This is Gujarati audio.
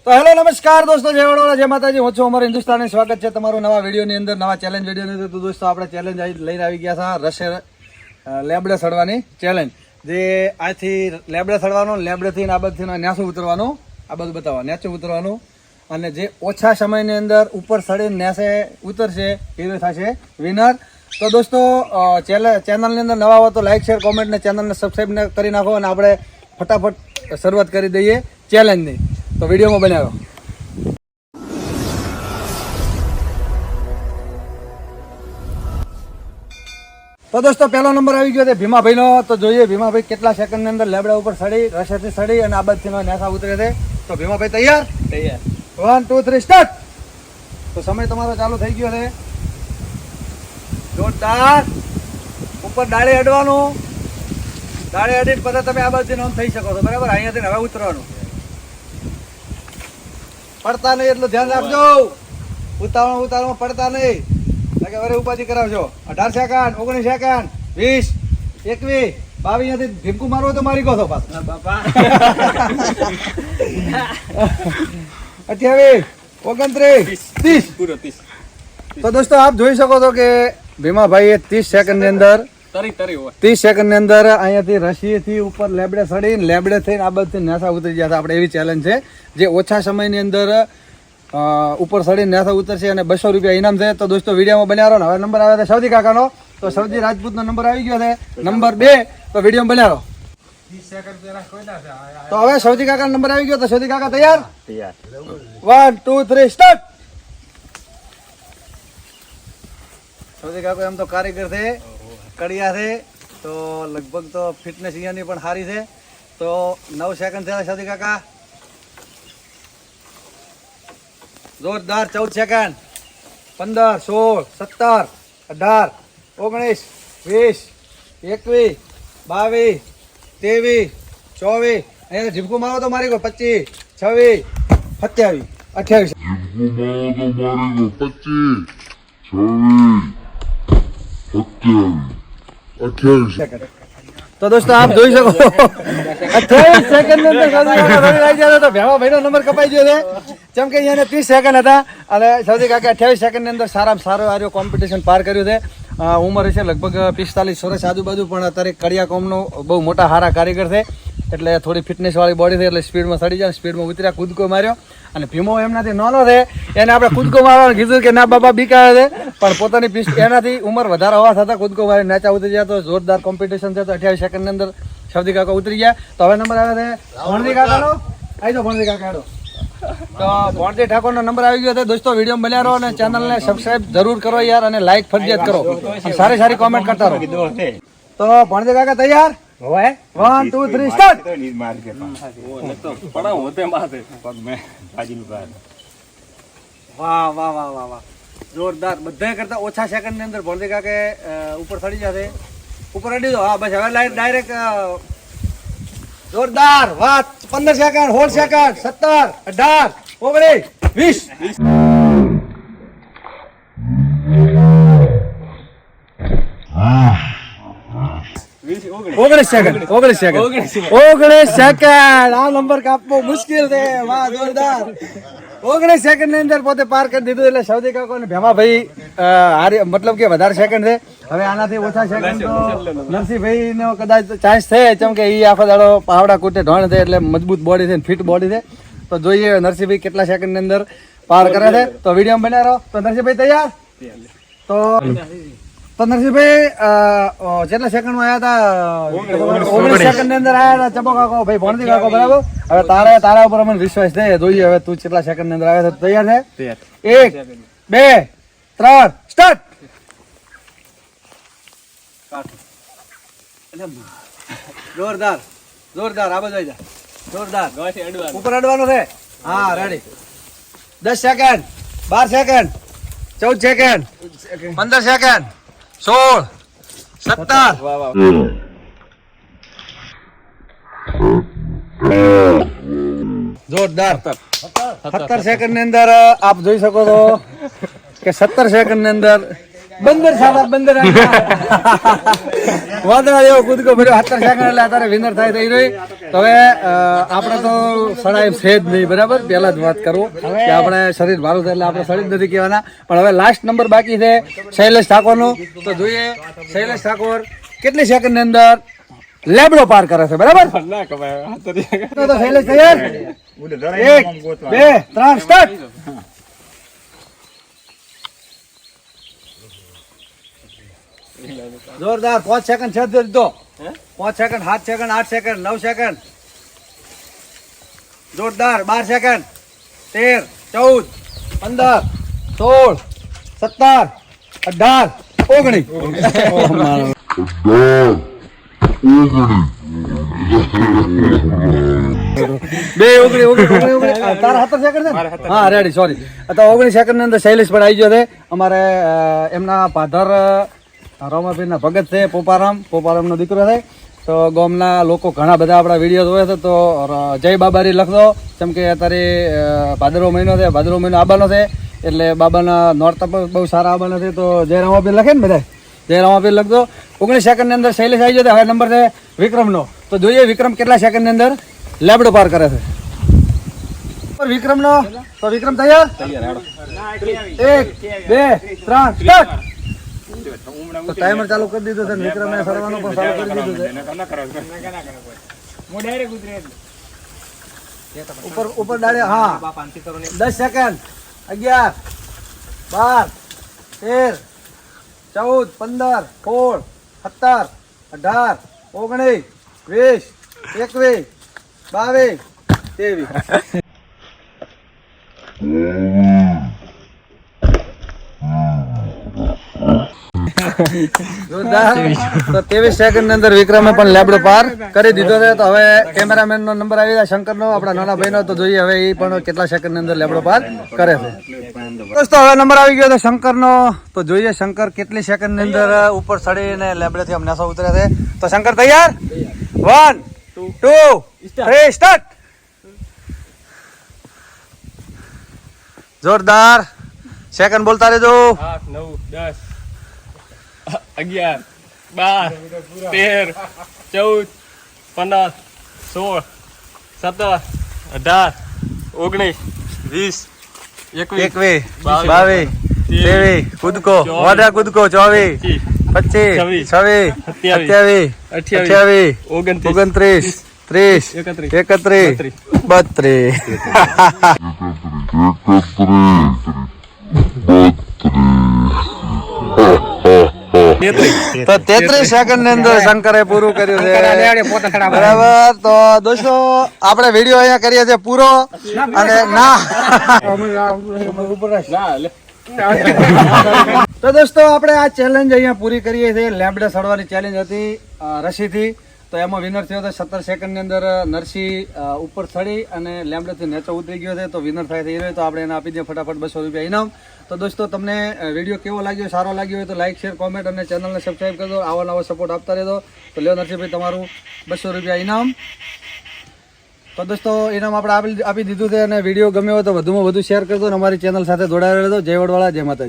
તો હેલો નમસ્કાર દોસ્તો, જય વડોદરા, જય માતાજી. હું છું અમારું હિન્દુસ્તાની. સ્વાગત છે તમારું નવા વિડીયોની અંદર, નવા ચેલેન્જ વિડીયોની અંદર. તો દોસ્તો આપણે ચેલેન્જ લઈને આવી ગયા હતા રસે લેબડે સડવાની ચેલેન્જ. જે આથી લેબડે સડવાનું, લેબડેથી આ બધથી ન્યાસું ઉતરવાનું, આ બધું બતાવવા નેચું ઉતરવાનું. અને જે ઓછા સમયની અંદર ઉપર સડીને નેસે ઉતરશે એ થશે વિનર. તો દોસ્તો ચેનલની અંદર નવા હોય તો લાઈક શેર કોમેન્ટ ને ચેનલને સબસ્ક્રાઈબ કરી નાખો. અને આપણે ફટાફટ શરૂઆત કરી દઈએ ચેલેન્જની. તો વિડીયોમાં બનાવો. તો દોસ્તો પહેલો નંબર આવી ગયો છે ભીમાભાઈનો. તો જોઈએ ભીમાભાઈ કેટલા સેકન્ડની અંદર લેબડા ઉપર સડી, રસેથી સડી અને આ બાજુથી નેસા ઉતરે છે. તો ભીમાભાઈ તૈયાર? તૈયાર. 1 2 3 સ્ટાર્ટ. તો સમય તમારો ચાલુ થઈ ગયો છે. જોરદાર. ઉપર ડાળે અડવાનું, ડાળે અડીને પછી તમે આ બાજુથી ઓન થઈ શકો છો. બરાબર? અહીંયાથી હવે ઉતરવાનું. પડતા નહીં એટલું ધ્યાન રાખજો. ઉતાવળમાં પડતા નહીં, વરે ઉપાધિ કરાવજો. 18 સેકન્ડ, 19 સેકન્ડ, 20, 21, 22. થી ધીમકું મારવું તો મારી કહો છો પાછું. 28, 29, 30. તો દોસ્તો આપ જોઈ શકો છો કે ભીમાભાઈએ 30 સેકન્ડની અંદર 30 સેકન્ડની અંદર અહીંયાથી રશીથી ઉપર લેબડે સડીને લેબડે થઈને આ બધથી નેસા ઉતરી ગયા હતા. આપણે એવી ચેલેન્જ છે જે ઓછા સમયની અંદર ઉપર સડીને નેસા ઉતરશે અને 200 રૂપિયા ઇનામ છે. તો દોસ્તો વિડીયોમાં બન્યા રહો. હવે નંબર આવે છે સૌદી કાકાનો. તો સૌદી રાજપૂતનો નંબર આવી ગયો છે, નંબર 2. તો વિડીયોમાં બન્યા રહો. તો હવે સૌદી કાકાનો નંબર આવી ગયો. તો સૌદી કાકા તૈયાર? તૈયાર. 1 2 3 સ્ટાર્ટ. સૌદી કાકો એમ તો કારીગર છે, કડિયા છે, તો લગભગ તો ફિટનેસ અહીંયાની પણ સારી છે. તો 9 સેકન્ડ થયા સૌદી કાકા. જોરદાર. 14 સેકન્ડ, 15, 16, 17, 18, 19, 20, 21, 22, 23, 24. અહીંયા ઝીપકું મારો તો મારી ગયો. 25, 26, 27, 28. તો દોસ્તો આપ જોઈ શકો 28 સેકન્ડ ની અંદર તો ભેમાભાઈ નો નંબર કપાઈ ગયો છે. જેમ કે અહીંયા 30 સેકન્ડ હતા અને સૌદી કાકા 28 સેકન્ડ ની અંદર સારામાં સારો આર્યો કોમ્પિટિશન પાર કર્યું છે. ઉંમર છે લગભગ 45 વર્ષ આજુબાજુ, પણ અત્યારે કડિયા કોમનો બહુ મોટા સારા કારીગર છે. એટલે થોડી ફિટનેસ વાળી બોડી છે એટલે સ્પીડમાં સડી જાય, સ્પીડમાં ઉતર્યા, કૂદકો માર્યો. અને ભીમો એમનાથી નાનો છે, એને આપણે કૂદકો મારવાનું કીધું કે ના બાબા બીકાવે છે, પણ પોતાની એનાથી ઉંમર વધારે હોવા છતાં કૂદકો મારી નાચા ઉતરી ગયા. તો જોરદાર કોમ્પિટિશન છે. તો 28 સેકન્ડની અંદર સૌદી કાકા ઉતરી ગયા. તો હવે નંબર આવે છે ભણજી કાકાનો. આવી જાઓ ભણજી કાકા. તો ભણજી ઠાકોરનો નંબર આવી ગયો છે. દોસ્તો વિડીયો બન્યા રહો અને ચેનલને સબસ્ક્રાઇબ જરૂર કરો યાર, અને લાઈક ફરજિયાત કરો, સારી સારી કોમેન્ટ કરતા રહો. તો ભણજી કાકા તૈયાર? 1 2 3 સ્ટાર્ટ. વાહ વાહ વાહ વાહ વાહ, જોરદાર. બધા કરતા ઓછા સેકન્ડ ની અંદર ભણજી કાકે ઉપર ચડી જશે. ઉપર અડી દો. હા બસ હવે લાઈટ ડાયરેક્ટ. જોરદાર. વાહ. 15 સેકન્ડ, 16 સેકન્ડ, 17, 18, 19, 20, 19 સેકન્ડ. આ નંબર કાપવો મુશ્કેલ છે. વાહ જોરદાર. 19 સેકન્ડ ની અંદર પોતે પાર કરી દીધું. એટલે સૌદી કાકો અને ભેમાભાઈ મતલબ કે વધારે સેકન્ડ છે. હવે આનાથી ઓછા સેકન્ડ તો નરસિંહભાઈ નો કદાચ ચાન્સ છે, કેમ કે એ આખો દાડો પાવડા કૂટે ઢોણ છે, એટલે મજબૂત બોડી છે, ફિટ બોડી છે. તો જોઈએ નરસિંહભાઈ કેટલા સેકન્ડ ની અંદર પાર કરે છે. તો વિડીયો બન્યા રહો. તો નરસિંહભાઈ તૈયાર? તો નરસિંહભાઈ જેટલા સેકન્ડમાં આવ્યા હતા 19 સેકન્ડ ની અંદર આવ્યા હતા. ચપો કાકો ભાઈ, ભણતી કાકો. બરાબર. હવે તારા ઉપર અમને વિશ્વાસ છે. જોઈએ હવે તું કેટલા સેકન્ડ ની અંદર આવ્યા છે. તૈયાર છે? 1 2 3 સ્ટાર્ટ. જોરદાર જોરદાર. આ બાજુ જોરદાર. ઉપર અડવાનું છે. હા ready. 10 second, 12 second, 14 second, 15 second, 16, 17. જોરદાર. 17 સેકન્ડ ની અંદર આપ જોઈ શકો છો કે 17 સેકન્ડ ની અંદર બંદર સાહેબ બંદર વાદળા જેવો કૂદકો ભર્યો 17 સેકન્ડ એટલે અત્યારે વિનર થાય થઈ રહી. તો હવે આપણે તો સડા એમ છે જ નહીં, બરાબર. પહેલા જ વાત કરું કે આપણે શરીર ભારું થાય એટલે આપણે શરીર નથી કહેવાના. પણ હવે લાસ્ટ નંબર બાકી છે શૈલેષ ઠાકોરનો. તો જોઈએ શૈલેષ ઠાકોર કેટલી સેકન્ડ ની અંદર લેબડો પાર કરે છે, બરાબર. તો શૈલેષ તૈયાર? 1 2 3 સ્ટાર્ટ. જોરદાર. 5 સેકન્ડ છે દીધો. 5 સેકન્ડ 7 સેકન્ડ 8 સેકન્ડ 9 સેકન્ડ. જોરદાર. 12 સેકન્ડ 13 14 15 16 17 18 19. બે ઓગણી તારા 17 સેકન્ડ છે. હા રેડી, સોરી. તો 19 સેકન્ડ ની અંદર શૈલેષ પણ આવી ગયો છે. અમારે એમના પાધર રોમાભાઈ ના ભગત છે, પોપારામ નો દીકરો છે. તો ગામના લોકો ઘણા બધા આપણા વિડીયો જોવે છે. તો જય બાબારી લખજો, કેમ કે અત્યારે ભાદરવો મહિનો છે, ભાદરવો મહિનો આવવાનો છે એટલે બાબાના નોરતા પણ બહુ સારા આવવાના છે. તો જય રામાભાઈ લખે ને બધા, જય રામાભાઈ લખજો. 19 સેકન્ડ ની અંદર શૈલેષ આવી ગયો. હવે નંબર છે વિક્રમનો. તો જોઈએ વિક્રમ કેટલા સેકન્ડ ની અંદર લેબડો પાર કરે છે વિક્રમનો. તો વિક્રમ તૈયાર? 1 2 3 સ્ટાર્ટ. તો ટાઈમર ચાલુ કરી દીધો છે. વિક્રમે સરવાનો પણ ચાલુ કરી દીધું છે. ઉપર ડાળે. હા 10 સેકન્ડ 11 12 13 14 15 16 17 18 19 20 21 22 23. જોરદાર. તો 23 સેકન્ડ ની અંદર વિક્રમે પણ લેબડો પાર કરી દીધો છે. તો હવે કેમેરામેન નો નંબર આવી જાય શંકર નો, આપણા નાના ભાઈ નો. તો જોઈએ હવે એ પણ કેટલા સેકન્ડ ની અંદર લેબડો પાર કરે છે. દોસ્તો હવે નંબર આવી ગયો છે શંકર નો. તો જોઈએ શંકર કેટલી સેકન્ડ ની અંદર ઉપર ચડીને લેબડે થી અમને ઉતરે છે. તો શંકર તૈયાર? 1 2 3 સ્ટાર્ટ. જોરદાર. સેકન્ડ બોલતા રહેજો. 8 9 10 11 12 13 14 15 16 17 18 19 20 21 22 23 કૂદકો વાડા કૂદકો 24 25 26 27 28 29 30 31 32. તો 33 સેકન્ડ ની અંદર શંકરે પૂરું કર્યું છે, બરાબર. તો દોસ્તો આપણે વિડીયો અહીંયા કરીએ છીએ પૂરો. અને ના તો દોસ્તો આપણે આ ચેલેન્જ અહીંયા પૂરી કરીએ છીએ. લેબડે સડવાની ચેલેન્જ હતી રસીથી. તો એમાં વિનર થયો હતો 17 સેકન્ડ ની અંદર નરસિંહ ઉપર ચડી અને લેબડેથી નીચે ઉતરી ગયો છે. તો વિનર થાય થઈ રહ્યો. તો આપણે એને આપી દઈએ ફટાફટ 200 રૂપિયા ઇનામ. તો દોસ્તો તમને વિડીયો કેવો લાગ્યો, સારો લાગ્યો હોય તો લાઈક શેર કોમેન્ટ અને ચેનલને સબસ્ક્રાઈબ કરજો. આવા નવા સપોર્ટ આપતા રહેજો. તો લ્યો નરસિંહભાઈ તમારું 200 રૂપિયા ઇનામ. તો દોસ્તો ઇનામ આપણે આપી દીધું છે. અને વિડીયો ગમ્યો હોય તો વધુમાં વધુ શેર કરજો અને અમારી ચેનલ સાથે જોડાયેલા રહેજો. જય વડવાળા, જય માતાજી.